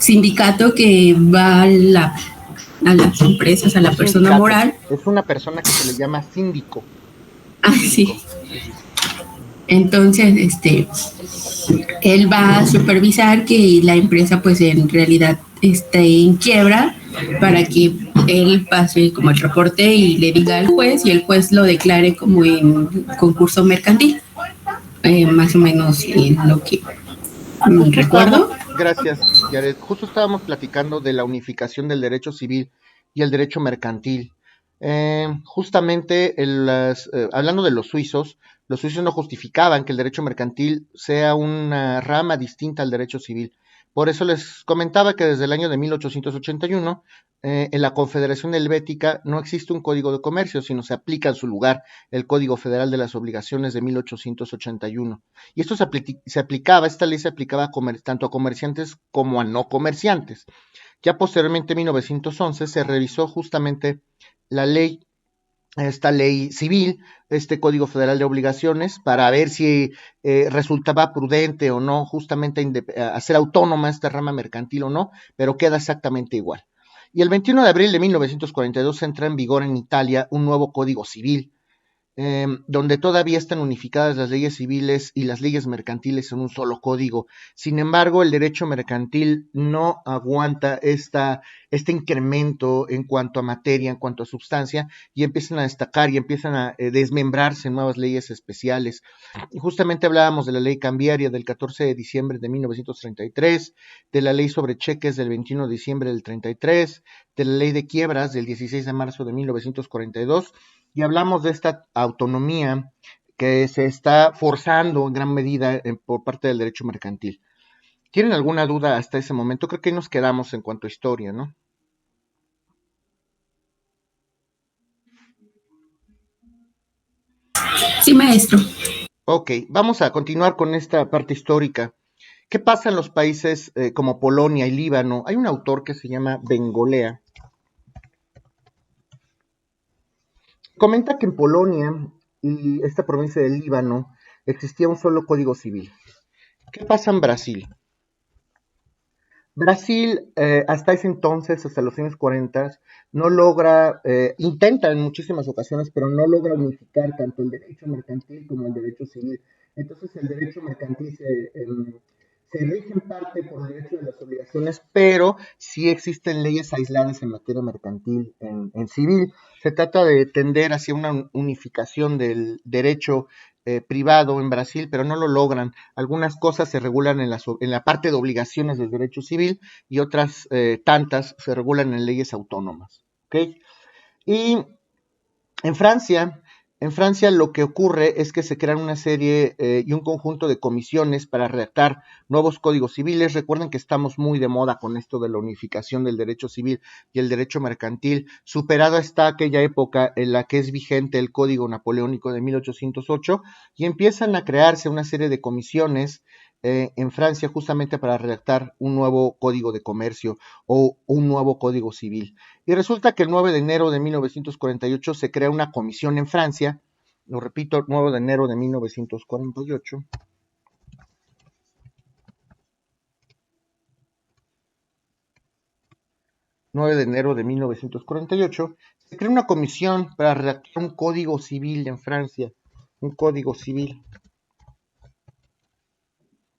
sindicato que va a las empresas, a la persona sindicato. moral. Es una persona que se le llama síndico. Sí. Síndico. Sí, sí, sí. Entonces, él va a supervisar que la empresa pues en realidad esté en quiebra para que él pase como el reporte y le diga al juez y el juez lo declare como en concurso mercantil, más o menos en lo que Justo estábamos, recuerdo. gracias, Jared, justo estábamos platicando de la unificación del derecho civil y el derecho mercantil. Justamente, hablando de los suizos no justificaban que el derecho mercantil sea una rama distinta al derecho civil. Por eso les comentaba que desde el año de 1881, en la Confederación Helvética no existe un código de comercio, sino se aplica en su lugar el Código Federal de las Obligaciones de 1881. Y esto esta ley se aplicaba tanto a comerciantes como a no comerciantes. Ya posteriormente, en 1911, se revisó justamente la ley, esta ley civil, este Código Federal de Obligaciones, para ver si resultaba prudente o no justamente hacer autónoma esta rama mercantil o no, pero queda exactamente igual. Y el 21 de abril de 1942 entra en vigor en Italia un nuevo Código Civil, donde todavía están unificadas las leyes civiles y las leyes mercantiles en un solo código. Sin embargo, el derecho mercantil no aguanta este incremento en cuanto a materia, en cuanto a sustancia, y empiezan a destacar y empiezan a desmembrarse en nuevas leyes especiales. Y justamente hablábamos de la ley cambiaria del 14 de diciembre de 1933, de la ley sobre cheques del 21 de diciembre del 33, de la ley de quiebras del 16 de marzo de 1942, y hablamos de esta autonomía que se está forzando en gran medida por parte del derecho mercantil. ¿Tienen alguna duda hasta ese momento? Creo que nos quedamos en cuanto a historia, ¿no? Sí, maestro. Ok, vamos a continuar con esta parte histórica. ¿Qué pasa en los países como Polonia y Líbano? Hay un autor que se llama Bengolea. Comenta que en Polonia y esta provincia del Líbano existía un solo código civil. ¿Qué pasa en Brasil? Brasil, hasta ese entonces, hasta los años 40, no logra, intenta en muchísimas ocasiones, pero no logra unificar tanto el derecho mercantil como el derecho civil. Entonces el derecho mercantil se rige en parte por el derecho de las obligaciones, pero sí existen leyes aisladas en materia mercantil, en civil. Se trata de tender hacia una unificación del derecho privado en Brasil, pero no lo logran. Algunas cosas se regulan en la parte de obligaciones del derecho civil y otras tantas se regulan en leyes autónomas. ¿Okay? Y en Francia, en Francia lo que ocurre es que se crean una serie y un conjunto de comisiones para redactar nuevos códigos civiles. Recuerden que estamos muy de moda con esto de la unificación del derecho civil y el derecho mercantil. Superada está aquella época en la que es vigente el Código Napoleónico de 1808 y empiezan a crearse una serie de comisiones en Francia justamente para redactar un nuevo código de comercio o un nuevo código civil. Y resulta que el 9 de enero de 1948 se crea una comisión en Francia, lo repito, 9 de enero de 1948. 9 de enero de 1948, se crea una comisión para redactar un código civil en Francia, un código civil,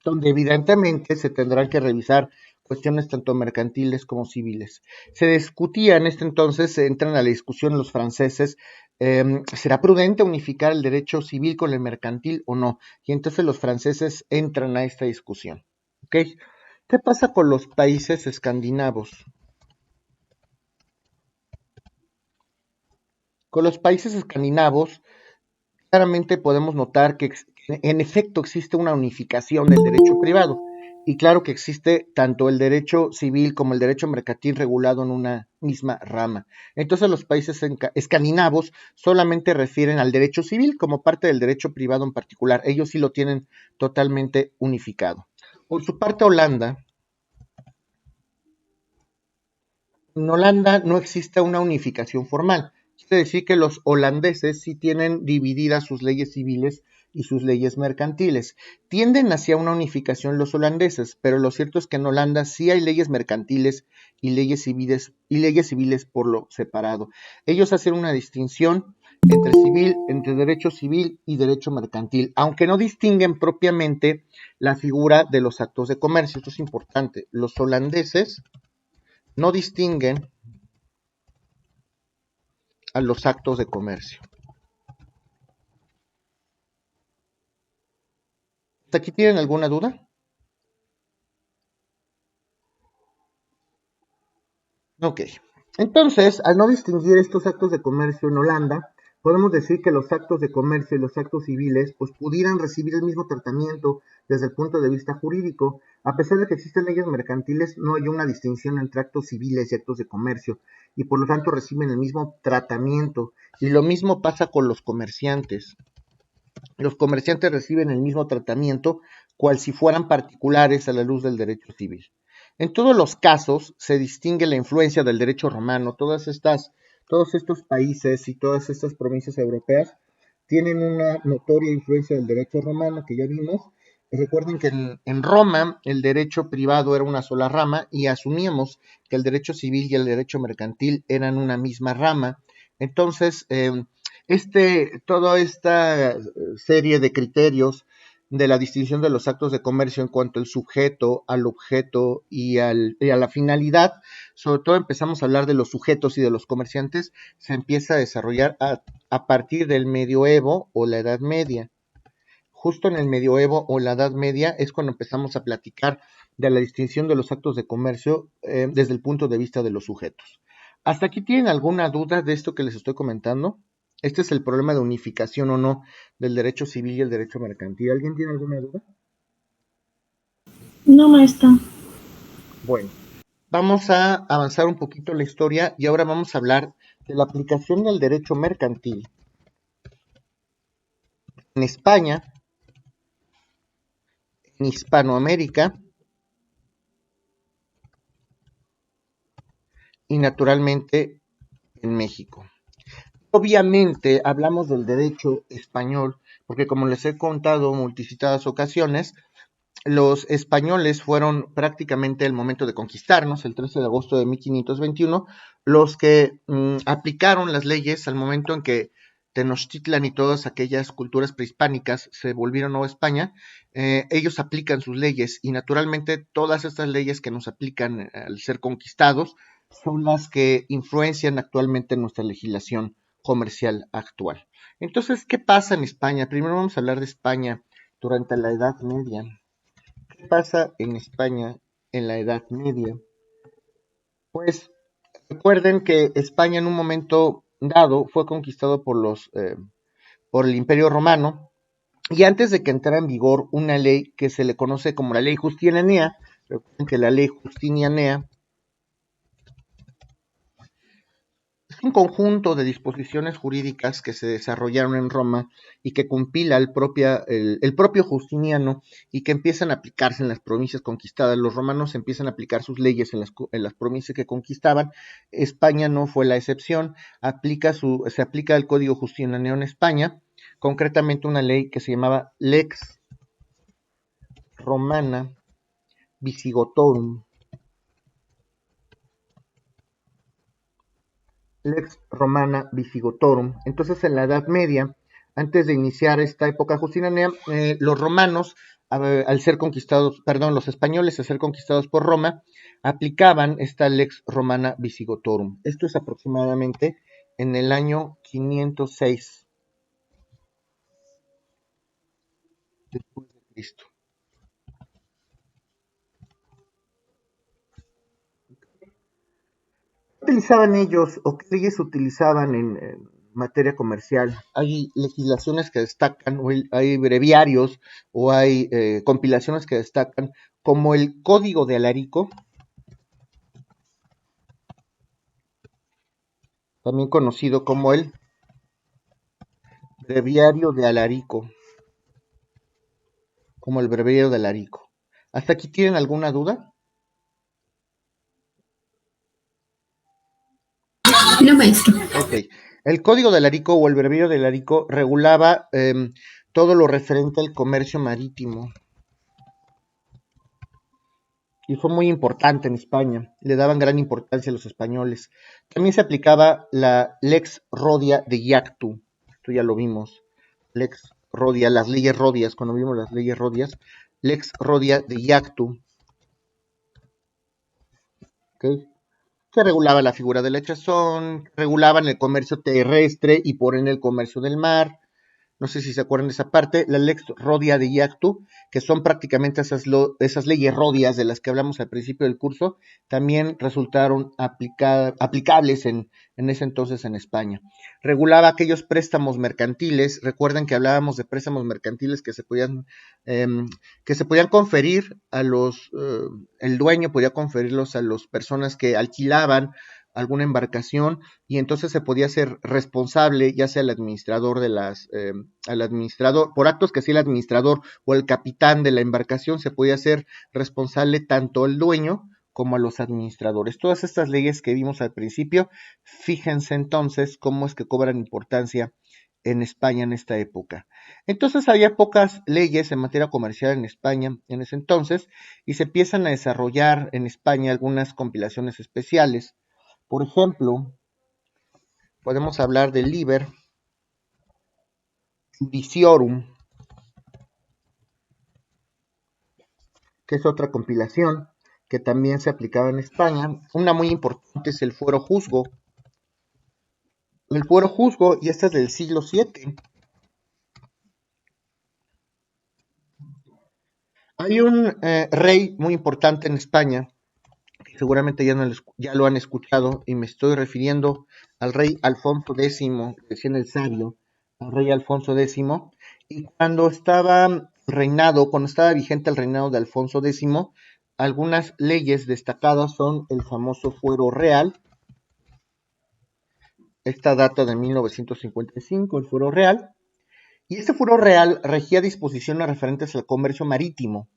donde evidentemente se tendrán que revisar cuestiones tanto mercantiles como civiles. Se discutía en este entonces, entran a la discusión los franceses, ¿será prudente unificar el derecho civil con el mercantil o no? Y entonces los franceses entran a esta discusión. ¿Okay? ¿Qué pasa con los países escandinavos? Con los países escandinavos, claramente podemos notar que en efecto existe una unificación del derecho privado. Y claro que existe tanto el derecho civil como el derecho mercantil regulado en una misma rama. Entonces los países escandinavos solamente refieren al derecho civil como parte del derecho privado en particular. Ellos sí lo tienen totalmente unificado. Por su parte, en Holanda no existe una unificación formal. Quiere decir que los holandeses sí tienen divididas sus leyes civiles y sus leyes mercantiles. Tienden hacia una unificación los holandeses, pero lo cierto es que en Holanda sí hay leyes mercantiles y leyes civiles por lo separado. Ellos hacen una distinción entre derecho civil y derecho mercantil, aunque no distinguen propiamente la figura de los actos de comercio. Esto es importante. Los holandeses no distinguen a los actos de comercio. ¿Hasta aquí tienen alguna duda? Ok. Entonces, al no distinguir estos actos de comercio en Holanda, podemos decir que los actos de comercio y los actos civiles pues pudieran recibir el mismo tratamiento desde el punto de vista jurídico. A pesar de que existen leyes mercantiles, no hay una distinción entre actos civiles y actos de comercio y por lo tanto reciben el mismo tratamiento. Y lo mismo pasa con los comerciantes. Los comerciantes reciben el mismo tratamiento cual si fueran particulares a la luz del derecho civil. En todos los casos se distingue la influencia del derecho romano. Todos estos países y todas estas provincias europeas tienen una notoria influencia del derecho romano que ya vimos. Recuerden que en Roma el derecho privado era una sola rama y asumíamos que el derecho civil y el derecho mercantil eran una misma rama. Entonces, toda esta serie de criterios de la distinción de los actos de comercio en cuanto al sujeto, al objeto y a la finalidad, sobre todo empezamos a hablar de los sujetos y de los comerciantes, se empieza a desarrollar a partir del medioevo o la Edad Media. Justo en el medioevo o la Edad Media es cuando empezamos a platicar de la distinción de los actos de comercio desde el punto de vista de los sujetos. ¿Hasta aquí tienen alguna duda de esto que les estoy comentando? Este es el problema de unificación o no del derecho civil y el derecho mercantil. ¿Alguien tiene alguna duda? No, maestra. Bueno, vamos a avanzar un poquito la historia y ahora vamos a hablar de la aplicación del derecho mercantil en España, en Hispanoamérica y naturalmente en México. Obviamente hablamos del derecho español porque como les he contado en multiplicitadas ocasiones, los españoles fueron prácticamente el momento de conquistarnos, el 13 de agosto de 1521, los que aplicaron las leyes al momento en que Tenochtitlan y todas aquellas culturas prehispánicas se volvieron Nueva España. Ellos aplican sus leyes y naturalmente todas estas leyes que nos aplican al ser conquistados son las que influencian actualmente nuestra legislación comercial actual. Entonces, ¿qué pasa en España? Primero vamos a hablar de España durante la Edad Media. ¿Qué pasa en España en la Edad Media? Pues recuerden que España en un momento dado fue conquistado por el Imperio Romano y antes de que entrara en vigor una ley que se le conoce como la Ley Justinianea, recuerden que la Ley Justinianea es un conjunto de disposiciones jurídicas que se desarrollaron en Roma y que compila el propio Justiniano y que empiezan a aplicarse en las provincias conquistadas. Los romanos empiezan a aplicar sus leyes en las provincias que conquistaban. España no fue la excepción. Se aplica el Código Justiniano en España, concretamente una ley que se llamaba Lex Romana Visigotorum. Lex Romana Visigotorum. Entonces, en la Edad Media, antes de iniciar esta época justiniana, los romanos, al ser conquistados, perdón, los españoles, al ser conquistados por Roma, aplicaban esta Lex Romana Visigotorum. Esto es aproximadamente en el año 506 después de Cristo. ¿Qué utilizaban ellos o qué leyes utilizaban en materia comercial? Hay legislaciones que destacan, o hay breviarios, o hay compilaciones que destacan, como el Código de Alarico, también conocido como el Breviario de Alarico, como el Breviario de Alarico. ¿Hasta aquí tienen alguna duda? No, maestro. Ok. El Código de Alarico o el Breviario de Alarico regulaba todo lo referente al comercio marítimo. Y fue muy importante en España, le daban gran importancia a los españoles. También se aplicaba la Lex Rodia de Iactu, esto ya lo vimos, Lex Rodia, las leyes Rodias, cuando vimos las leyes Rodias, Lex Rodia de Iactu, ¿okay? Que regulaba la figura del hechazón, regulaban el comercio terrestre y por ende el comercio del mar. No sé si se acuerdan de esa parte, la Lex Rodia de Iactu, que son prácticamente esas leyes rodias de las que hablamos al principio del curso, también resultaron aplicables en ese entonces en España. Regulaba aquellos préstamos mercantiles, recuerden que hablábamos de préstamos mercantiles que se podían conferir a el dueño podía conferirlos a las personas que alquilaban alguna embarcación y entonces se podía ser responsable, ya sea el administrador al administrador, por actos que hacía el administrador o el capitán de la embarcación, se podía ser responsable tanto el dueño como a los administradores. Todas estas leyes que vimos al principio, fíjense entonces cómo es que cobran importancia en España en esta época. Entonces había pocas leyes en materia comercial en España en ese entonces y se empiezan a desarrollar en España algunas compilaciones especiales. Por ejemplo, podemos hablar del Liber Judiciorum, que es otra compilación que también se aplicaba en España. Una muy importante es el Fuero Juzgo. El Fuero Juzgo, y esta es del siglo VII. Hay un rey muy importante en España, que seguramente ya lo han escuchado, y me estoy refiriendo al rey Alfonso X, decían el sabio, al rey Alfonso X, y cuando estaba vigente el reinado de Alfonso X, algunas leyes destacadas son el famoso Fuero Real. Esta data de 1955, el Fuero Real, y este Fuero Real regía disposiciones referentes al comercio marítimo,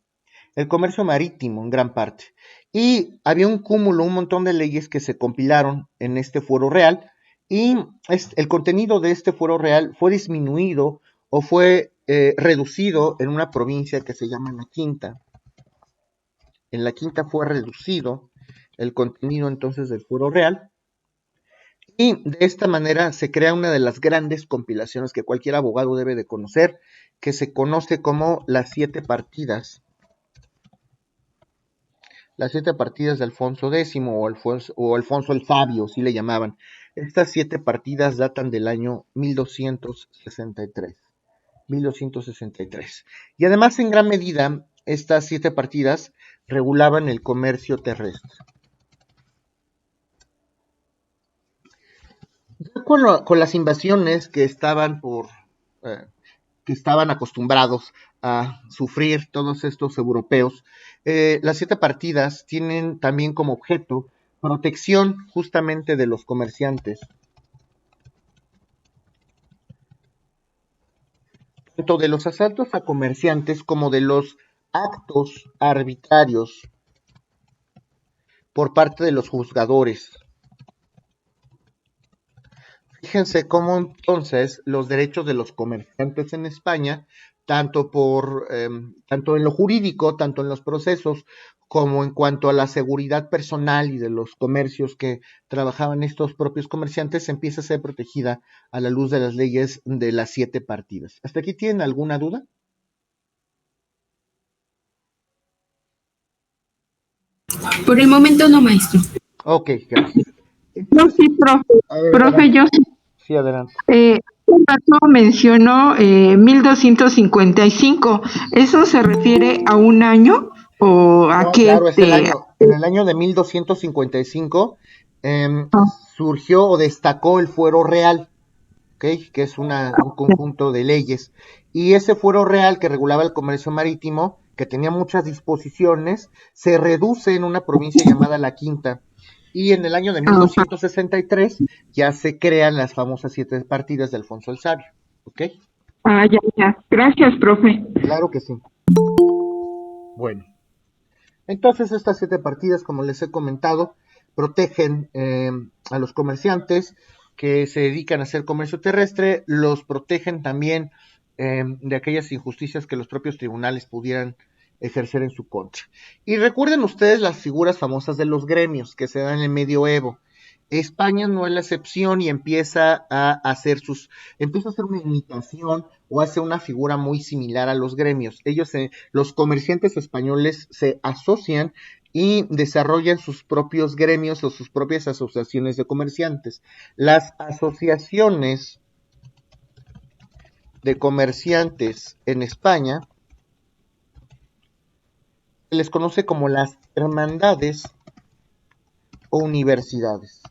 en gran parte. Y había un montón de leyes que se compilaron en este Fuero Real, y el contenido de este Fuero Real fue disminuido o fue reducido en una provincia que se llama La Quinta. En La Quinta fue reducido el contenido entonces del Fuero Real, y de esta manera se crea una de las grandes compilaciones que cualquier abogado debe de conocer, que se conoce como las 7 partidas. Las 7 partidas de Alfonso X o Alfonso el Sabio, sí le llamaban. Estas 7 partidas datan del año 1263. 1263. Y además, en gran medida, estas 7 partidas regulaban el comercio terrestre. Con las invasiones que estaban acostumbrados a sufrir todos estos europeos, las 7 partidas tienen también como objeto protección justamente de los comerciantes, tanto de los asaltos a comerciantes como de los actos arbitrarios por parte de los juzgadores. Fíjense cómo entonces los derechos de los comerciantes en España, tanto en lo jurídico, tanto en los procesos, como en cuanto a la seguridad personal y de los comercios que trabajaban estos propios comerciantes, empieza a ser protegida a la luz de las leyes de las 7 partidas. ¿Hasta aquí tienen alguna duda? Por el momento no, maestro. Ok, gracias. No, sí, profe. Profe, yo sí. Sí, adelante. Un rato mencionó 1255. ¿Eso se refiere a un año o a No, qué? claro, es en el año de 1255 surgió o destacó el Fuero Real, ¿okay? Que es un conjunto de leyes. Y ese Fuero Real que regulaba el comercio marítimo, que tenía muchas disposiciones, se reduce en una provincia llamada La Quinta. Y en el año de 1263 ya se crean las famosas 7 partidas de Alfonso el Sabio. ¿Ok? Ya. Gracias, profe. Claro que sí. Bueno. Entonces estas 7 partidas, como les he comentado, protegen a los comerciantes que se dedican a hacer comercio terrestre, los protegen también de aquellas injusticias que los propios tribunales pudieran ejercer en su contra. Y recuerden ustedes las figuras famosas de los gremios que se dan en el medioevo. España no es la excepción y empieza a hacer una imitación o hace una figura muy similar a los gremios. Los comerciantes españoles se asocian y desarrollan sus propios gremios o sus propias asociaciones de comerciantes. Las asociaciones de comerciantes en España se les conoce como las hermandades o universidades.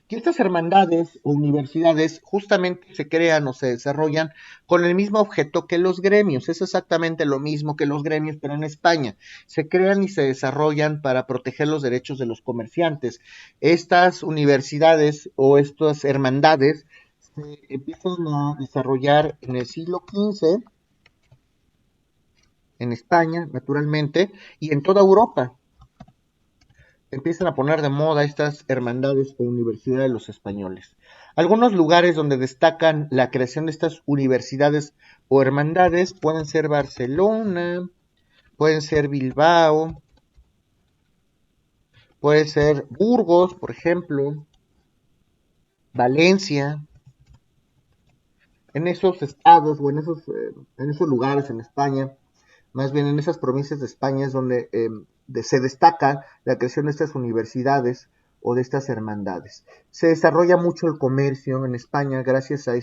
Y estas hermandades o universidades justamente se crean o se desarrollan con el mismo objeto que los gremios. Es exactamente lo mismo que los gremios, pero en España. Se crean y se desarrollan para proteger los derechos de los comerciantes. Estas universidades o estas hermandades se empiezan a desarrollar en el siglo XV, en España, naturalmente, y en toda Europa. Empiezan a poner de moda estas hermandades o universidades de los españoles. Algunos lugares donde destacan la creación de estas universidades o hermandades pueden ser Barcelona, pueden ser Bilbao, puede ser Burgos, por ejemplo, Valencia. En esos estados o en esos lugares en España, más bien en esas provincias de España es donde se destaca la creación de estas universidades o de estas hermandades. Se desarrolla mucho el comercio en España gracias a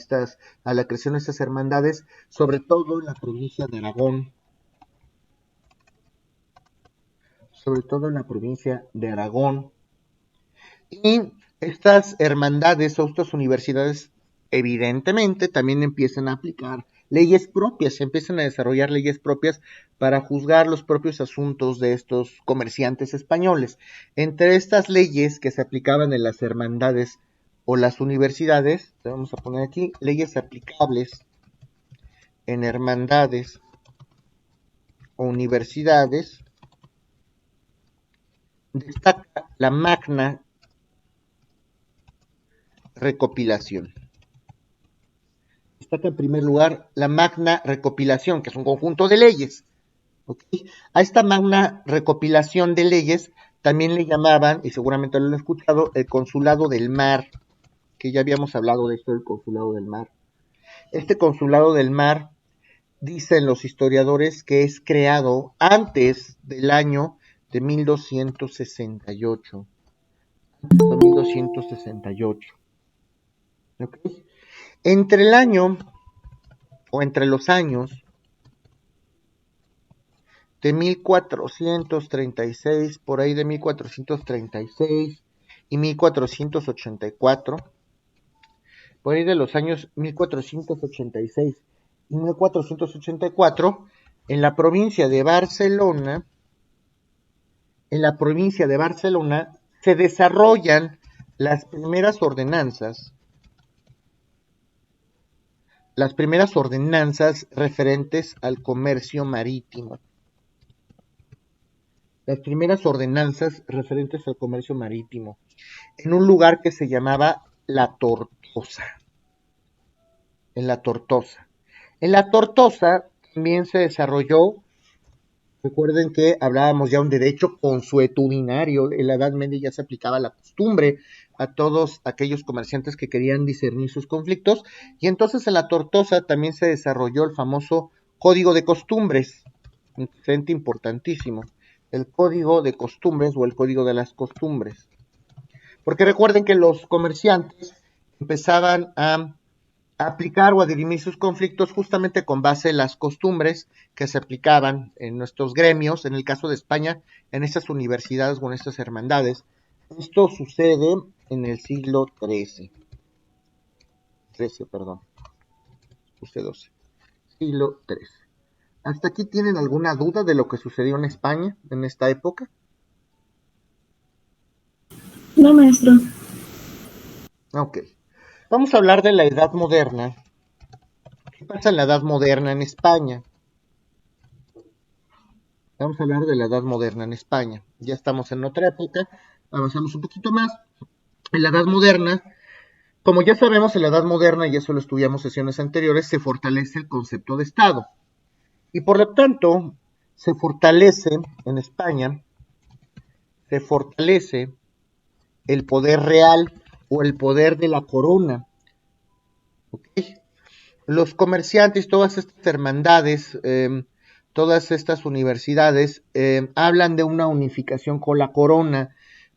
la creación de estas hermandades, sobre todo en la provincia de Aragón. Y estas hermandades o estas universidades evidentemente también empiezan a aplicar leyes propias, se empiezan a desarrollar leyes propias para juzgar los propios asuntos de estos comerciantes españoles. Entre estas leyes que se aplicaban en las hermandades o las universidades, vamos a poner aquí, leyes aplicables en hermandades o universidades, destaca la Magna Recopilación. Destaca en primer lugar la Magna Recopilación, que es un conjunto de leyes. ¿Okay? A esta Magna Recopilación de leyes también le llamaban, y seguramente lo han escuchado, el Consulado del Mar, que ya habíamos hablado de esto del Consulado del Mar. Este Consulado del Mar, dicen los historiadores, que es creado antes del año de 1268. ¿Okay? Entre los años de 1436, por ahí de 1436 y 1484, por ahí de los años 1486 y 1484, en la provincia de Barcelona, se desarrollan las primeras ordenanzas referentes al comercio marítimo. En un lugar que se llamaba La Tortosa. En La Tortosa también se desarrolló, recuerden que hablábamos ya un derecho consuetudinario, en la Edad Media ya se aplicaba la costumbre a todos aquellos comerciantes que querían discernir sus conflictos, y entonces en La Tortosa también se desarrolló el famoso Código de Costumbres, un frente importantísimo, el Código de Costumbres o el Código de las Costumbres. Porque recuerden que los comerciantes empezaban a aplicar o a dirimir sus conflictos justamente con base en las costumbres que se aplicaban en nuestros gremios, en el caso de España, en estas universidades o en estas hermandades. Esto sucede en el siglo XIII. Siglo XIII. ¿Hasta aquí tienen alguna duda de lo que sucedió en España en esta época? No, maestro. Ok. Vamos a hablar de la Edad Moderna. ¿Qué pasa en la Edad Moderna en España? Vamos a hablar de la Edad Moderna en España. Ya estamos en otra época, avanzamos un poquito más. En la Edad Moderna, Como ya sabemos, en la Edad Moderna, y eso lo estudiamos en sesiones anteriores, se fortalece el concepto de Estado. Y por lo tanto, se fortalece en España, se fortalece el poder real o el poder de la corona. ¿Okay? Los comerciantes, todas estas hermandades, todas estas universidades hablan de una unificación con la corona.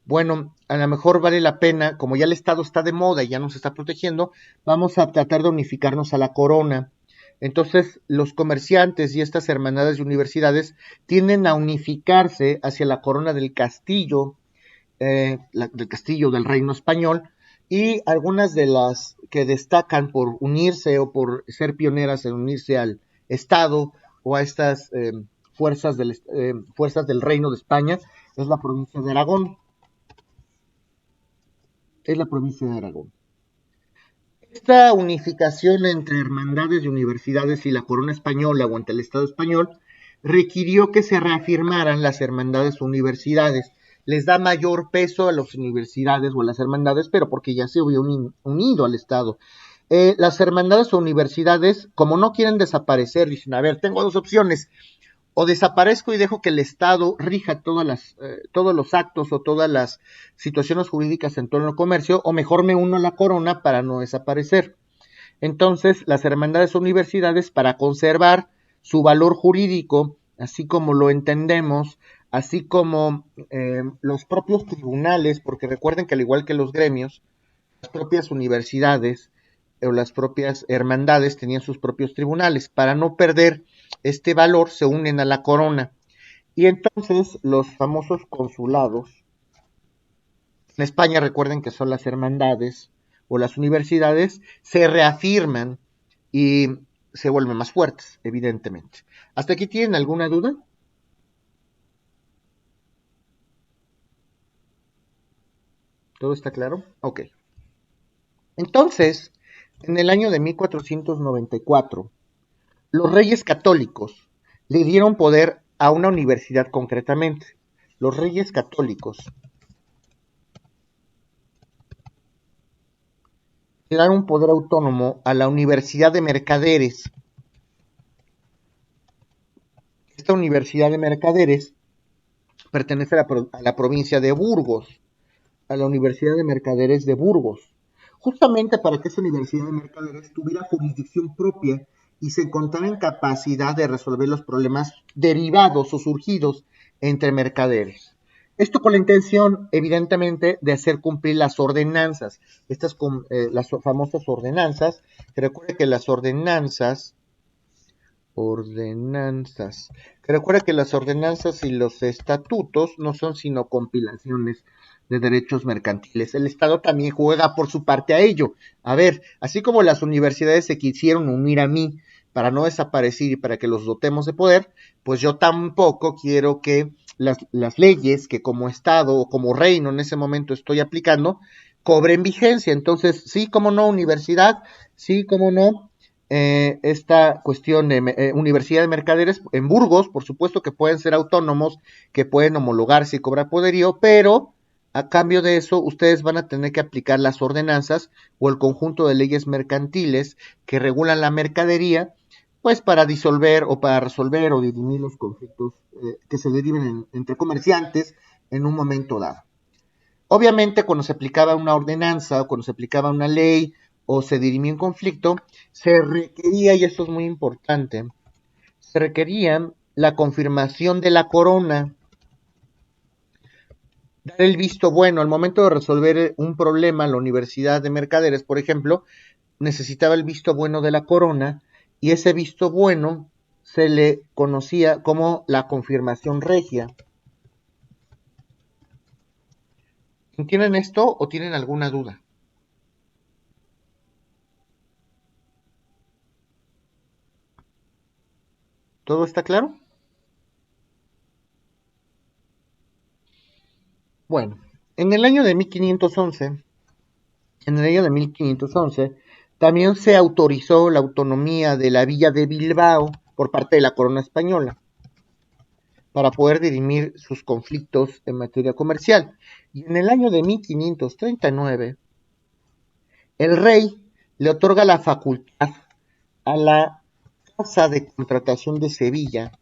Bueno, a lo mejor vale la pena, como ya el Estado está de moda y ya nos está protegiendo, vamos a tratar de unificarnos a la corona. Entonces, los comerciantes y estas hermandades y universidades tienden a unificarse hacia la corona del castillo, del castillo del reino español, y algunas de las que destacan por unirse o por ser pioneras en unirse al Estado o a estas fuerzas del reino de España es la provincia de Aragón. Es la provincia de Aragón. Esta unificación entre hermandades y universidades y la corona española o ante el Estado español requirió que se reafirmaran las hermandades o universidades. Les da mayor peso a las universidades o a las hermandades, pero porque ya se había unido al Estado. Las hermandades o universidades, como no quieren desaparecer, dicen, a ver, tengo dos opciones, o desaparezco y dejo que el Estado rija todos los actos o todas las situaciones jurídicas en torno al comercio, o mejor me uno a la corona para no desaparecer. Entonces, las hermandades o universidades, para conservar su valor jurídico, así como lo entendemos, así como los propios tribunales, porque recuerden que al igual que los gremios, las propias universidades o las propias hermandades tenían sus propios tribunales. Para no perder este valor, se unen a la corona. Y entonces los famosos consulados, en España recuerden que son las hermandades o las universidades, se reafirman y se vuelven más fuertes, evidentemente. ¿Hasta aquí tienen alguna duda? ¿Todo está claro? Ok. Entonces, en el año de 1494, los reyes católicos le dieron poder a una universidad concretamente. Los reyes católicos le dan un poder autónomo a la Universidad de Mercaderes. Esta Universidad de Mercaderes pertenece a la provincia de Burgos, a la Universidad de Mercaderes de Burgos, justamente para que esa Universidad de Mercaderes tuviera jurisdicción propia y se encontrara en capacidad de resolver los problemas derivados o surgidos entre mercaderes. Esto con la intención, evidentemente, de hacer cumplir las ordenanzas, las famosas ordenanzas, que recuerde que las ordenanzas, que recuerda que las ordenanzas y los estatutos no son sino compilaciones de derechos mercantiles. El Estado también juega por su parte a ello. A ver, así como las universidades se quisieron unir a mí para no desaparecer y para que los dotemos de poder, pues yo tampoco quiero que las leyes que como Estado o como reino en ese momento estoy aplicando cobren vigencia. Entonces, sí, como no, universidad, sí, como no, esta cuestión de Universidad de Mercaderes en Burgos, por supuesto que pueden ser autónomos, que pueden homologarse y cobrar poderío, pero a cambio de eso ustedes van a tener que aplicar las ordenanzas o el conjunto de leyes mercantiles que regulan la mercadería, pues para disolver o para resolver o dirimir los conflictos que se deriven entre comerciantes en un momento dado. Obviamente, cuando se aplicaba una ordenanza o cuando se aplicaba una ley o se dirimía un conflicto, se requería, y esto es muy importante, se requería la confirmación de la corona, dar el visto bueno al momento de resolver un problema. La Universidad de Mercaderes, por ejemplo, necesitaba el visto bueno de la corona y ese visto bueno se le conocía como la confirmación regia. ¿Entienden esto o tienen alguna duda? ¿Todo está claro? Bueno, en el año de 1511, también se autorizó la autonomía de la villa de Bilbao por parte de la corona española para poder dirimir sus conflictos en materia comercial. Y en el año de 1539, el rey le otorga la facultad a la Casa de Contratación de Sevilla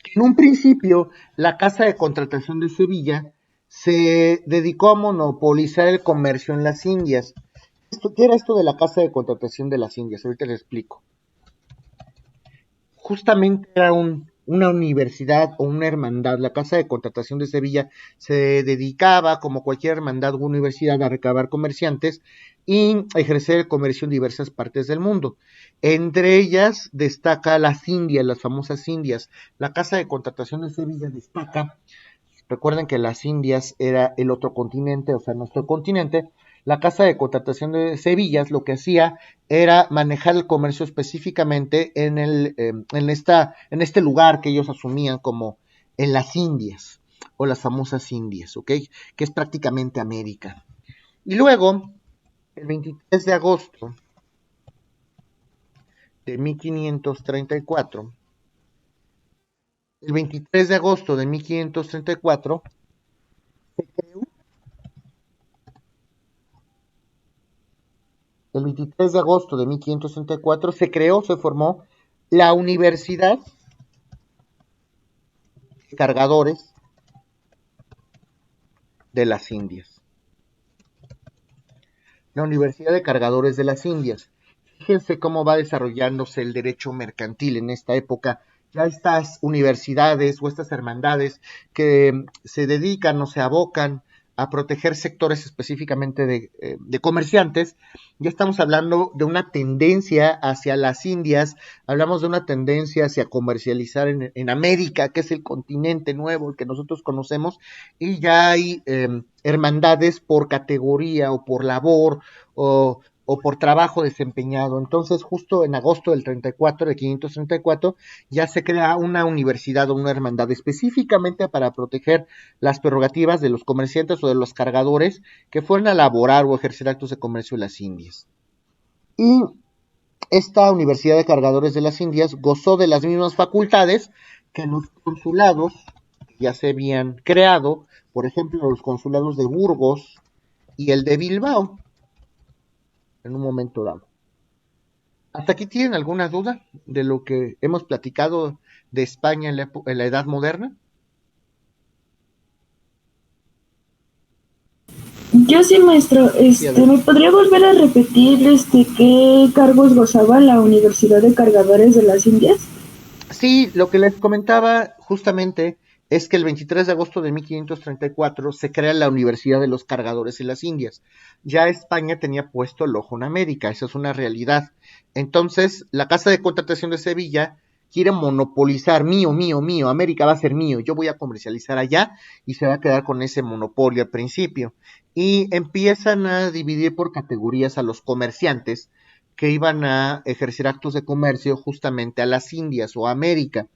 que en un principio la Casa de Contratación de Sevilla se dedicó a monopolizar el comercio en las Indias. ¿Qué era esto de la Casa de Contratación de las Indias? Ahorita les explico. Justamente era una universidad o una hermandad. La Casa de Contratación de Sevilla se dedicaba, como cualquier hermandad o universidad, a recabar comerciantes y a ejercer el comercio en diversas partes del mundo. Entre ellas destaca las Indias, las famosas Indias. La Casa de Contratación de Sevilla destaca. Recuerden que las Indias era el otro continente, o sea, nuestro continente. La Casa de Contratación de Sevilla lo que hacía era manejar el comercio específicamente en este lugar que ellos asumían como en las Indias, o las famosas Indias, ¿ok? Que es prácticamente América. Y luego, el 23 de agosto de 1534, el 23 de agosto de 1534, se creó el 23 de agosto de 1534 se formó la Universidad de Cargadores de las Indias. La Universidad de Cargadores de las Indias. Fíjense cómo va desarrollándose el derecho mercantil en esta época. Ya estas universidades o estas hermandades que se dedican o se abocan a proteger sectores específicamente de comerciantes, ya estamos hablando de una tendencia hacia las Indias, hablamos de una tendencia hacia comercializar en América, que es el continente nuevo, el que nosotros conocemos, y ya hay hermandades por categoría o por labor o por trabajo desempeñado. Entonces, justo en agosto del 34, de 534, ya se crea una universidad o una hermandad específicamente para proteger las prerrogativas de los comerciantes o de los cargadores que fueran a laborar o ejercer actos de comercio en las Indias. Y esta Universidad de Cargadores de las Indias gozó de las mismas facultades que los consulados que ya se habían creado, por ejemplo, los consulados de Burgos y el de Bilbao, en un momento dado. ¿Hasta aquí tienen alguna duda de lo que hemos platicado de España en la Edad Moderna? Yo sí, maestro. ¿Me podría volver a repetir qué cargos gozaba la Universidad de Cargadores de las Indias? Sí, lo que les comentaba justamente es que el 23 de agosto de 1534 se crea la Universidad de los Cargadores en las Indias. Ya España tenía puesto el ojo en América, esa es una realidad. Entonces, la Casa de Contratación de Sevilla quiere monopolizar, mío, América va a ser mío, yo voy a comercializar allá y se va a quedar con ese monopolio al principio. Y empiezan a dividir por categorías a los comerciantes que iban a ejercer actos de comercio justamente a las Indias o a América.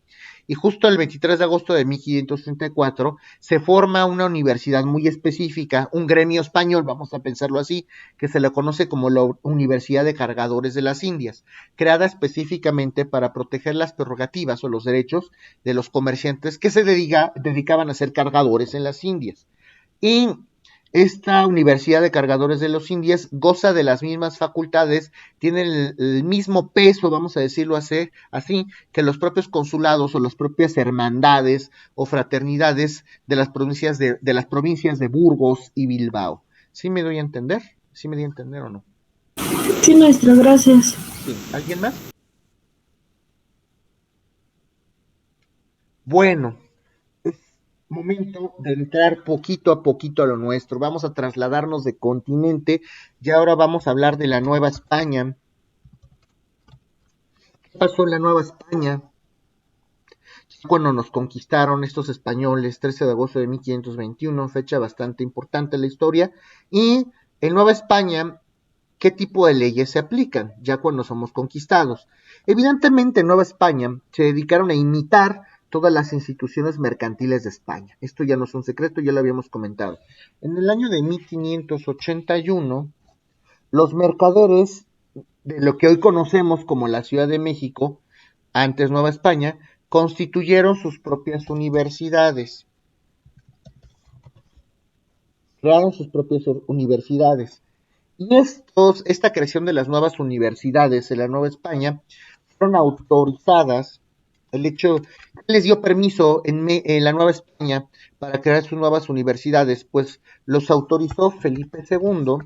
Y justo el 23 de agosto de 1534 se forma una universidad muy específica, un gremio español, vamos a pensarlo así, que se le conoce como la Universidad de Cargadores de las Indias, creada específicamente para proteger las prerrogativas o los derechos de los comerciantes que se dedicaban a ser cargadores en las Indias. Y esta Universidad de Cargadores de los Indias goza de las mismas facultades, tiene el mismo peso, vamos a decirlo así, que los propios consulados o las propias hermandades o fraternidades de las provincias de Burgos y Bilbao. ¿Sí me doy a entender? ¿Sí me doy a entender o no? Sí, maestro, gracias. Sí. ¿Alguien más? Bueno, momento de entrar poquito a poquito a lo nuestro. Vamos a trasladarnos de continente y ahora vamos a hablar de la Nueva España. ¿Qué pasó en la Nueva España? Cuando nos conquistaron estos españoles, 13 de agosto de 1521, fecha bastante importante en la historia. Y en Nueva España, ¿qué tipo de leyes se aplican ya cuando somos conquistados? Evidentemente en Nueva España se dedicaron a imitar todas las instituciones mercantiles de España. Esto ya no es un secreto, ya lo habíamos comentado. En el año de 1581, los mercaderes de lo que hoy conocemos como la Ciudad de México, antes Nueva España, constituyeron sus propias universidades. Crearon sus propias universidades. Y esta creación de las nuevas universidades en la Nueva España fueron autorizadas. El hecho les dio permiso en la Nueva España para crear sus nuevas universidades, pues los autorizó Felipe II.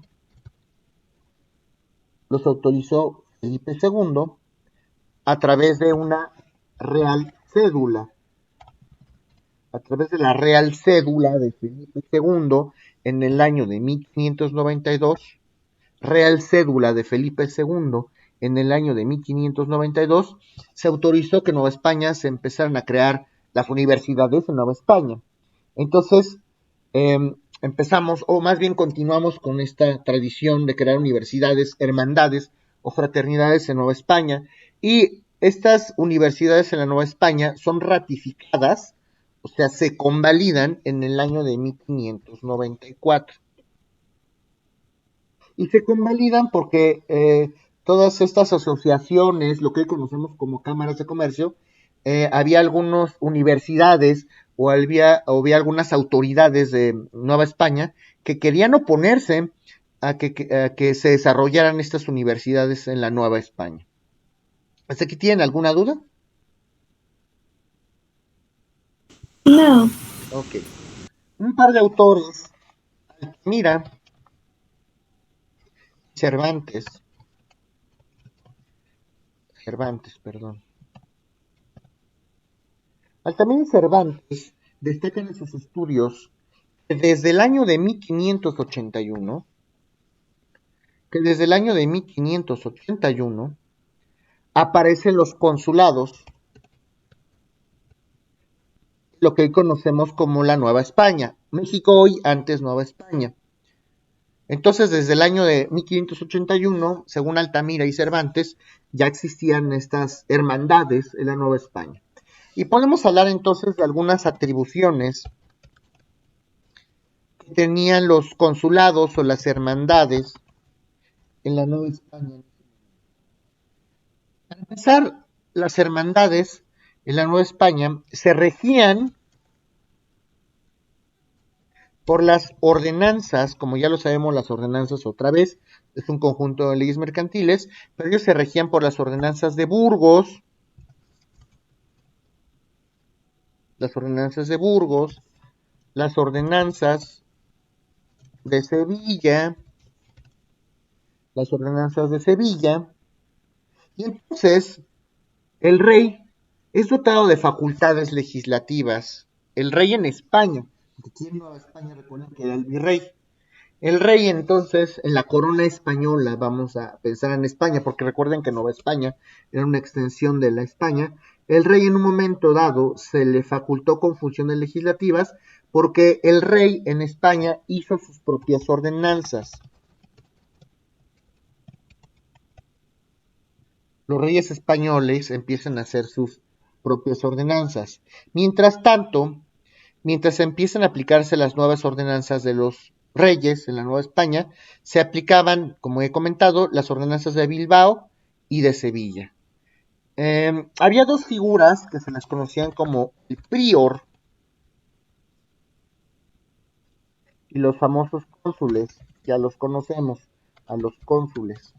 A través de una real cédula. A través de la real cédula de Felipe II en el año de 1592. Real cédula de Felipe II en el año de 1592, se autorizó que en Nueva España se empezaran a crear las universidades en Nueva España. Entonces, empezamos, o más bien continuamos con esta tradición de crear universidades, hermandades o fraternidades en Nueva España, y estas universidades en la Nueva España son ratificadas, o sea, se convalidan en el año de 1594. Y se convalidan porque todas estas asociaciones, lo que hoy conocemos como cámaras de comercio, había algunas universidades o había algunas autoridades de Nueva España que querían oponerse a que se desarrollaran estas universidades en la Nueva España. ¿Hasta aquí tienen alguna duda? No. Ok. Un par de autores, Altamira, Cervantes, perdón. Altamira y Cervantes destacan en sus estudios que desde el año de 1581, aparecen los consulados, lo que hoy conocemos como la Nueva España. México hoy, antes Nueva España. Entonces, desde el año de 1581, según Altamira y Cervantes, ya existían estas hermandades en la Nueva España. Y podemos hablar entonces de algunas atribuciones que tenían los consulados o las hermandades en la Nueva España. Para empezar, las hermandades en la Nueva España se regían por las ordenanzas, como ya lo sabemos, las ordenanzas otra vez, es un conjunto de leyes mercantiles, pero ellos se regían por las ordenanzas de Burgos, las ordenanzas de Sevilla, y entonces el rey es dotado de facultades legislativas, el rey en España, porque aquí en Nueva España recuerden que era el virrey. El rey entonces, en la corona española, vamos a pensar en España, porque recuerden que Nueva España era una extensión de la España, el rey en un momento dado se le facultó con funciones legislativas porque el rey en España hizo sus propias ordenanzas. Los reyes españoles empiezan a hacer sus propias ordenanzas. Mientras tanto, mientras empiezan a aplicarse las nuevas ordenanzas de los reyes en la Nueva España, se aplicaban, como he comentado, las ordenanzas de Bilbao y de Sevilla. Había dos figuras que se les conocían como el prior y los famosos cónsules, ya los conocemos, a los cónsules.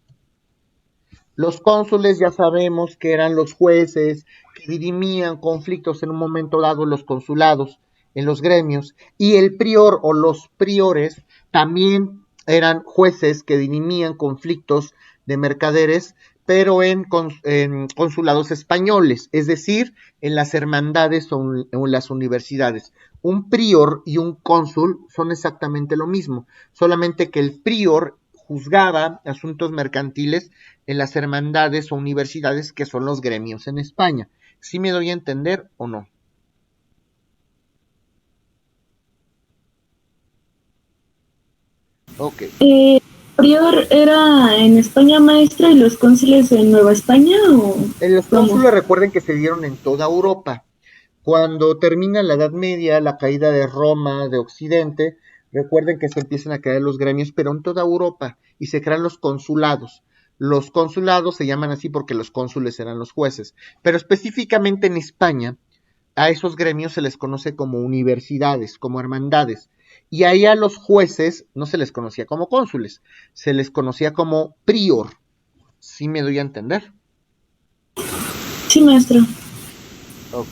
Los cónsules ya sabemos que eran los jueces que dirimían conflictos en un momento dado en los consulados, en los gremios, y el prior o los priores también eran jueces que dirimían conflictos de mercaderes, pero en consulados españoles, es decir, en las hermandades o en las universidades. Un prior y un cónsul son exactamente lo mismo, solamente que el prior juzgaba asuntos mercantiles en las hermandades o universidades que son los gremios en España. ¿Sí me doy a entender o no? Ok. ¿Prior era en España, maestra, y los cónsules en Nueva España o Los cómo? cónsules recuerden que se dieron en toda Europa. Cuando termina la Edad Media, la caída de Roma, de Occidente, recuerden que se empiezan a caer los gremios, pero en toda Europa, y se crean los consulados. Los consulados se llaman así porque los cónsules eran los jueces, pero específicamente en España a esos gremios se les conoce como universidades, como hermandades, y ahí a los jueces no se les conocía como cónsules, se les conocía como prior. ¿Sí me doy a entender? Sí, maestro. Ok.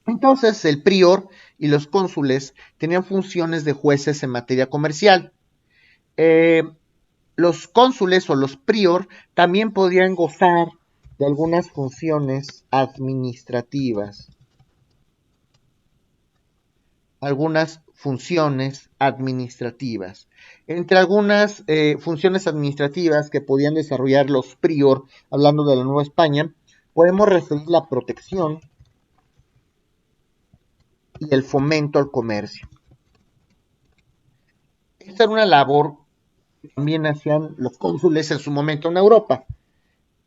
Entonces el prior y los cónsules tenían funciones de jueces en materia comercial. Los cónsules o los prior también podían gozar de algunas funciones administrativas. Entre algunas funciones administrativas que podían desarrollar los prior, hablando de la Nueva España, podemos referir la protección y el fomento al comercio. Esta era una labor que también hacían los cónsules en su momento en Europa,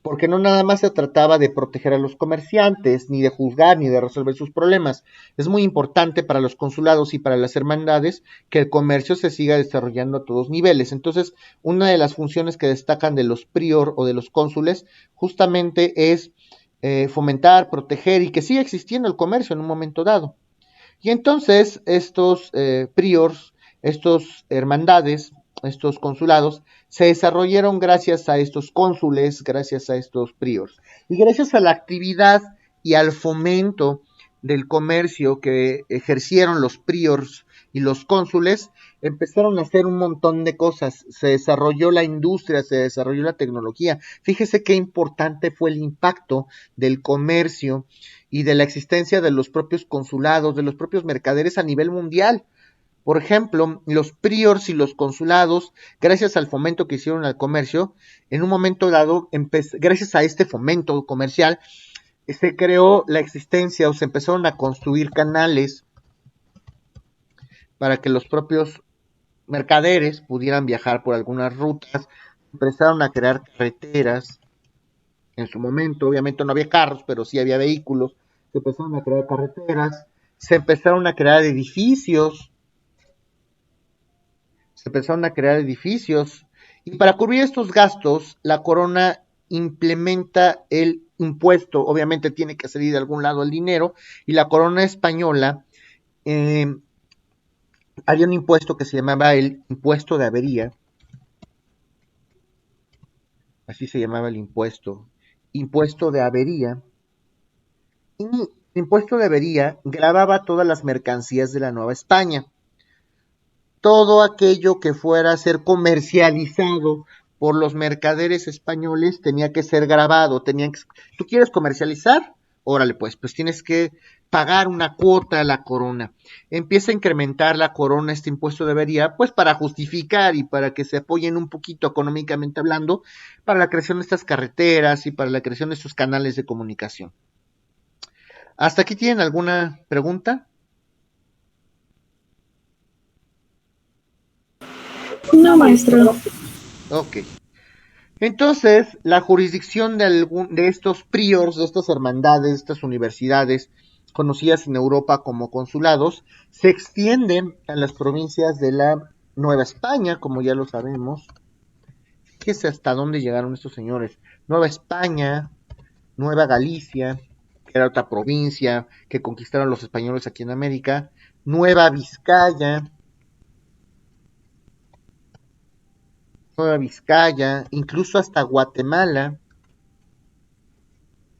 porque no nada más se trataba de proteger a los comerciantes, ni de juzgar, ni de resolver sus problemas. Es muy importante para los consulados y para las hermandades que el comercio se siga desarrollando a todos niveles. Entonces, una de las funciones que destacan de los prior o de los cónsules justamente es fomentar, proteger y que siga existiendo el comercio en un momento dado. Y entonces estos priors, estos hermandades, estos consulados, se desarrollaron gracias a estos cónsules, gracias a estos priors. Y gracias a la actividad y al fomento del comercio que ejercieron los priors y los cónsules, empezaron a hacer un montón de cosas. Se desarrolló la industria, se desarrolló la tecnología. Fíjese qué importante fue el impacto del comercio y de la existencia de los propios consulados, de los propios mercaderes a nivel mundial. Por ejemplo, los priors y los consulados, gracias al fomento que hicieron al comercio, en un momento dado, gracias a este fomento comercial, se creó la existencia o se empezaron a construir canales para que los propios mercaderes pudieran viajar por algunas rutas, empezaron a crear carreteras. En su momento, obviamente no había carros, pero sí había vehículos, se empezaron a crear carreteras, se empezaron a crear edificios, y para cubrir estos gastos, la corona implementa el impuesto, obviamente tiene que salir de algún lado el dinero, y la corona española había un impuesto que se llamaba el impuesto de avería, así se llamaba el impuesto de avería, y el impuesto de avería gravaba todas las mercancías de la Nueva España. Todo aquello que fuera a ser comercializado por los mercaderes españoles tenía que ser grabado. ¿Tú quieres comercializar? Órale, pues tienes que pagar una cuota a la corona. Empieza a incrementar la corona este impuesto de avería, pues para justificar y para que se apoyen un poquito económicamente hablando, para la creación de estas carreteras y para la creación de estos canales de comunicación. ¿Hasta aquí tienen alguna pregunta? No, maestro. Ok. Entonces, la jurisdicción de estos priors, de estas hermandades, de estas universidades, conocidas en Europa como consulados, se extiende a las provincias de la Nueva España, como ya lo sabemos. Fíjese hasta dónde llegaron estos señores. Nueva España, Nueva Galicia, que era otra provincia que conquistaron los españoles aquí en América, Nueva Vizcaya, incluso hasta Guatemala,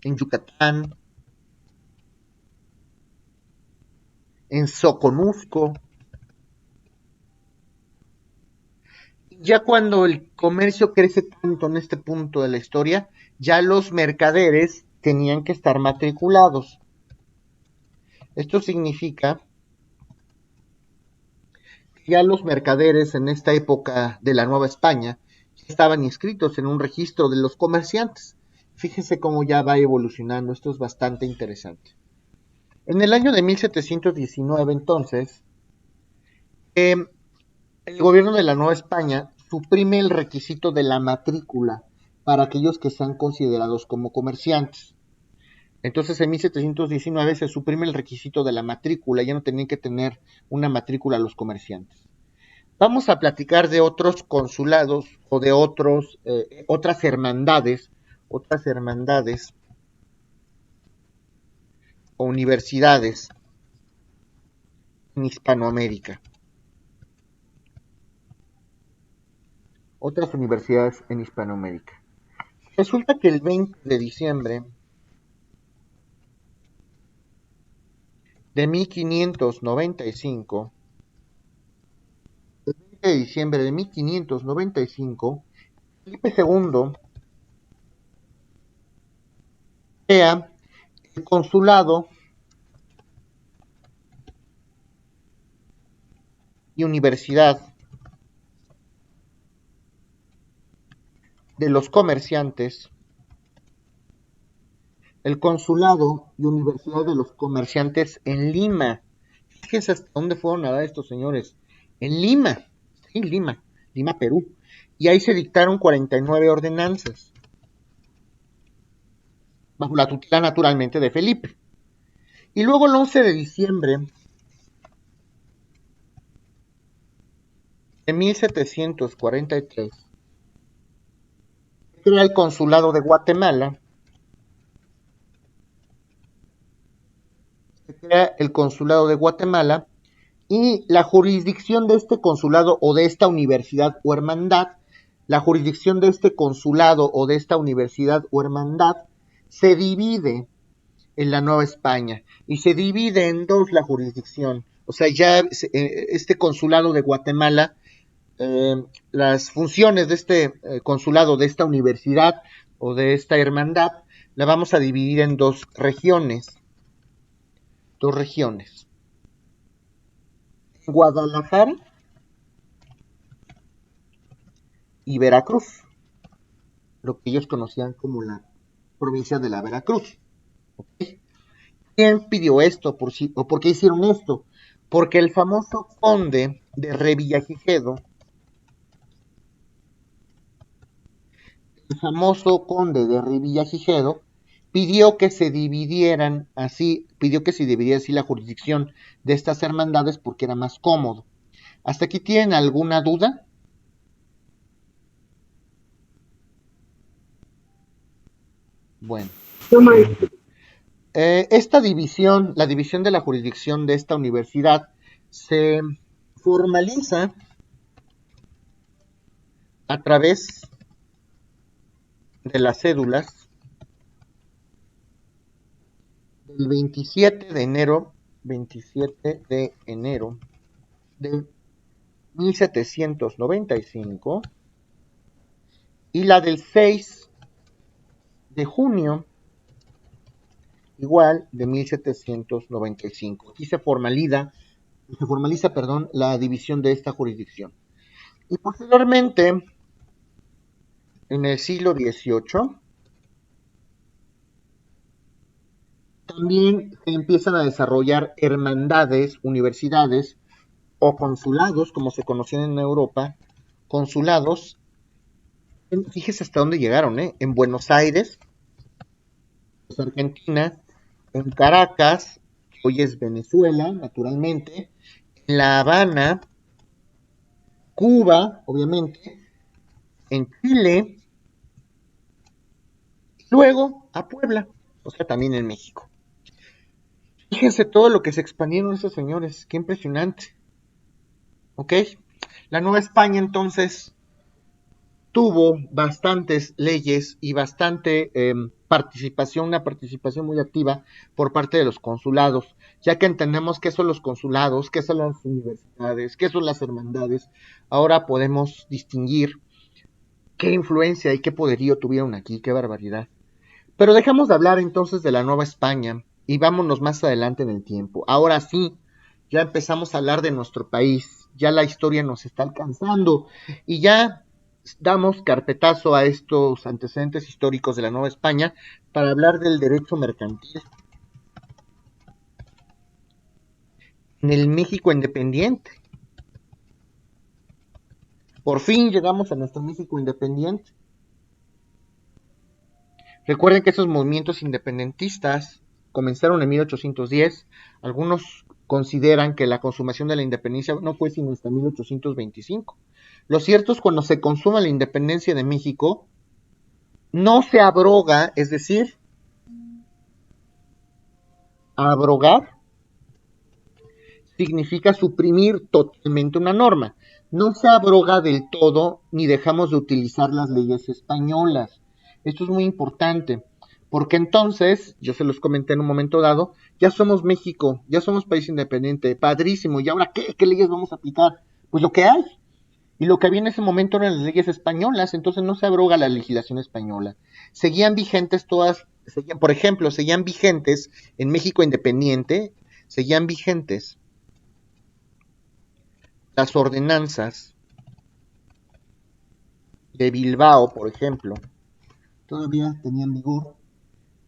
en Yucatán, en Soconusco. Ya cuando el comercio crece tanto en este punto de la historia, ya los mercaderes tenían que estar matriculados. Esto significa que ya los mercaderes en esta época de la Nueva España estaban inscritos en un registro de los comerciantes. Fíjense cómo ya va evolucionando, esto es bastante interesante. En el año de 1719, entonces, el gobierno de la Nueva España suprime el requisito de la matrícula para aquellos que sean considerados como comerciantes. Entonces, en 1719 se suprime el requisito de la matrícula, ya no tenían que tener una matrícula los comerciantes. Vamos a platicar de otros consulados o de otras hermandades o universidades en Hispanoamérica. Otras universidades en Hispanoamérica. Resulta que el 20 de diciembre de 1595, Felipe II crea el consulado y universidad de los comerciantes, el consulado y universidad de los comerciantes en Lima. Fíjense hasta dónde fueron a dar estos señores. En Lima, sí, Lima, Perú. Y ahí se dictaron 49 ordenanzas, bajo la tutela naturalmente de Felipe. Y luego el 11 de diciembre de 1743 se crea el consulado de Guatemala. Y la jurisdicción de este consulado o de esta universidad o hermandad, se divide en la Nueva España y se divide en dos la jurisdicción. O sea, ya este consulado de Guatemala, las funciones de este consulado, de esta universidad o de esta hermandad, la vamos a dividir en dos regiones. Guadalajara y Veracruz, lo que ellos conocían como la provincia de la Veracruz. ¿Okay? ¿Quién pidió esto? ¿Por qué hicieron esto? Porque el famoso conde de Revillagigedo, pidió que se dividiera así la jurisdicción de estas hermandades porque era más cómodo. ¿Hasta aquí tienen alguna duda? Bueno. Esta división, la división de la jurisdicción de esta universidad, se formaliza a través de las cédulas del 27 de enero de 1795 y la del 6 de junio igual de 1795. Aquí se formaliza la división de esta jurisdicción. Y posteriormente, en el siglo XVIII, también se empiezan a desarrollar hermandades, universidades o consulados, como se conocían en Europa, consulados, fíjese hasta dónde llegaron, en Buenos Aires, Argentina, en Caracas, que hoy es Venezuela, naturalmente, en La Habana, Cuba, obviamente, en Chile, luego a Puebla, o sea, también en México. Fíjense todo lo que se expandieron esos señores, qué impresionante. ¿Ok? La Nueva España entonces tuvo bastantes leyes y bastante participación, una participación muy activa por parte de los consulados, ya que entendemos qué son los consulados, qué son las universidades, qué son las hermandades. Ahora podemos distinguir qué influencia y qué poderío tuvieron aquí, qué barbaridad. Pero dejamos de hablar entonces de la Nueva España y vámonos más adelante en el tiempo. Ahora sí, ya empezamos a hablar de nuestro país, ya la historia nos está alcanzando y ya damos carpetazo a estos antecedentes históricos de la Nueva España para hablar del derecho mercantil en el México independiente. Por fin llegamos a nuestro México independiente. Recuerden que esos movimientos independentistas comenzaron en 1810, algunos consideran que la consumación de la independencia no fue sino hasta 1825. Lo cierto es cuando se consuma la independencia de México, no se abroga, es decir, abrogar significa suprimir totalmente una norma. No se abroga del todo ni dejamos de utilizar las leyes españolas. Esto es muy importante, porque entonces, yo se los comenté en un momento dado, ya somos México, ya somos país independiente, padrísimo, ¿y ahora qué leyes vamos a aplicar? Pues lo que hay. Y lo que había en ese momento eran las leyes españolas, entonces no se abroga la legislación española. Seguían vigentes por ejemplo, seguían vigentes en México independiente, seguían vigentes las ordenanzas de Bilbao, por ejemplo, todavía tenían vigor.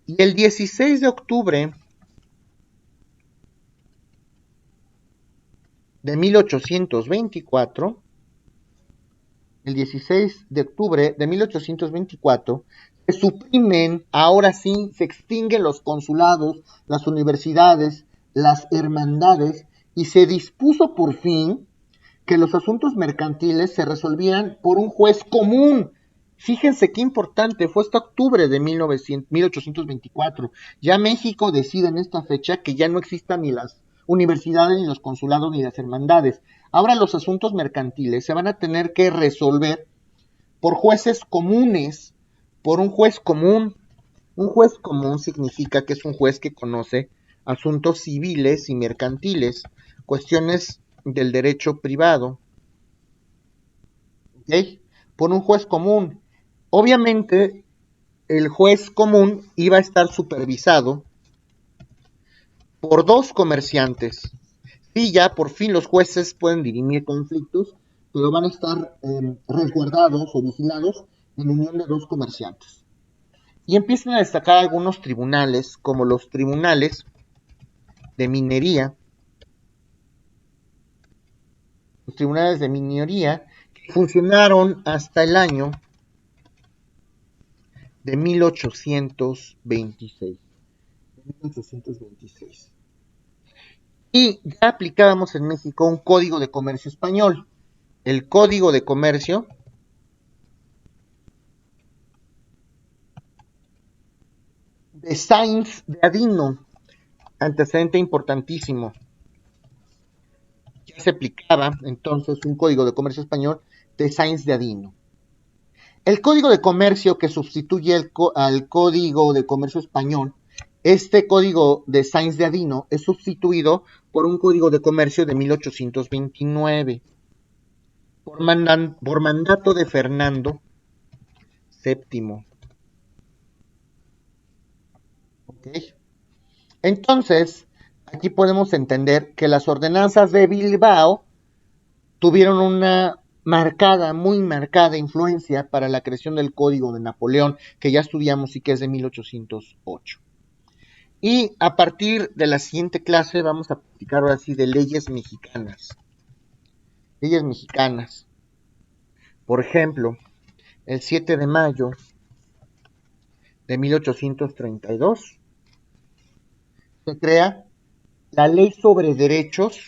Y el 16 de octubre de 1824, se suprimen, ahora sí, se extinguen los consulados, las universidades, las hermandades, y se dispuso por fin que los asuntos mercantiles se resolvieran por un juez común. Fíjense qué importante, fue hasta octubre de 1824. Ya México decide en esta fecha que ya no existan ni las universidades, ni los consulados, ni las hermandades. Ahora los asuntos mercantiles se van a tener que resolver por jueces comunes, por un juez común. Un juez común significa que es un juez que conoce asuntos civiles y mercantiles, cuestiones del derecho privado, ¿ok? Por un juez común. Obviamente, el juez común iba a estar supervisado por dos comerciantes. Sí, ya por fin los jueces pueden dirimir conflictos, pero van a estar resguardados o vigilados en unión de dos comerciantes. Y empiezan a destacar algunos tribunales, como los tribunales de minería, los tribunales de minería que funcionaron hasta el año de 1826. Y ya aplicábamos en México un código de comercio español. El código de comercio de Sáenz de Adino, antecedente importantísimo. Ya se aplicaba entonces un código de comercio español de Sáenz de Adino. El código de comercio que sustituye al código de comercio español, este código de Sáenz de Adino es sustituido por un código de comercio de 1829 por mandato de Fernando VII. ¿Okay? Entonces, aquí podemos entender que las ordenanzas de Bilbao tuvieron una muy marcada influencia para la creación del Código de Napoleón, que ya estudiamos y que es de 1808. Y a partir de la siguiente clase vamos a platicar ahora sí de leyes mexicanas. Leyes mexicanas. Por ejemplo, el 7 de mayo de 1832 se crea la Ley sobre Derechos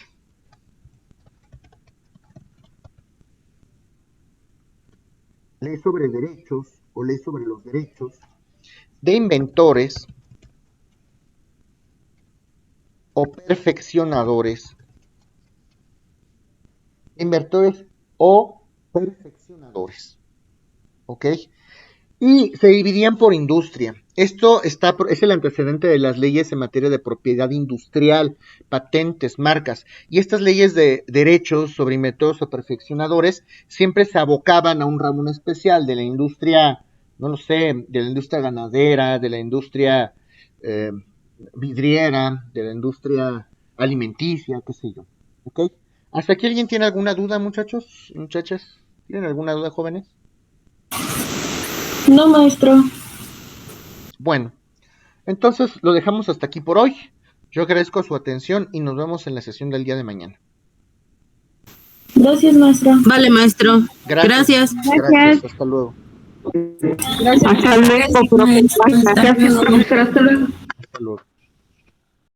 o Ley sobre los Derechos de Inventores o Perfeccionadores. ¿Ok? Y se dividían por industria. Esto es el antecedente de las leyes en materia de propiedad industrial, patentes, marcas. Y estas leyes de derechos sobre inventores o perfeccionadores siempre se abocaban a un ramo especial de la industria, no lo sé, de la industria ganadera, de la industria vidriera, de la industria alimenticia, qué sé yo. ¿Ok? ¿Hasta aquí alguien tiene alguna duda, muchachos? ¿Muchachas? ¿Tienen alguna duda, jóvenes? No, maestro. Bueno, entonces lo dejamos hasta aquí por hoy. Yo agradezco su atención y nos vemos en la sesión del día de mañana. Gracias, maestro. Vale, maestro. Gracias. Hasta luego. Hasta luego, profesor. Gracias, profesor. Hasta luego. Hasta luego.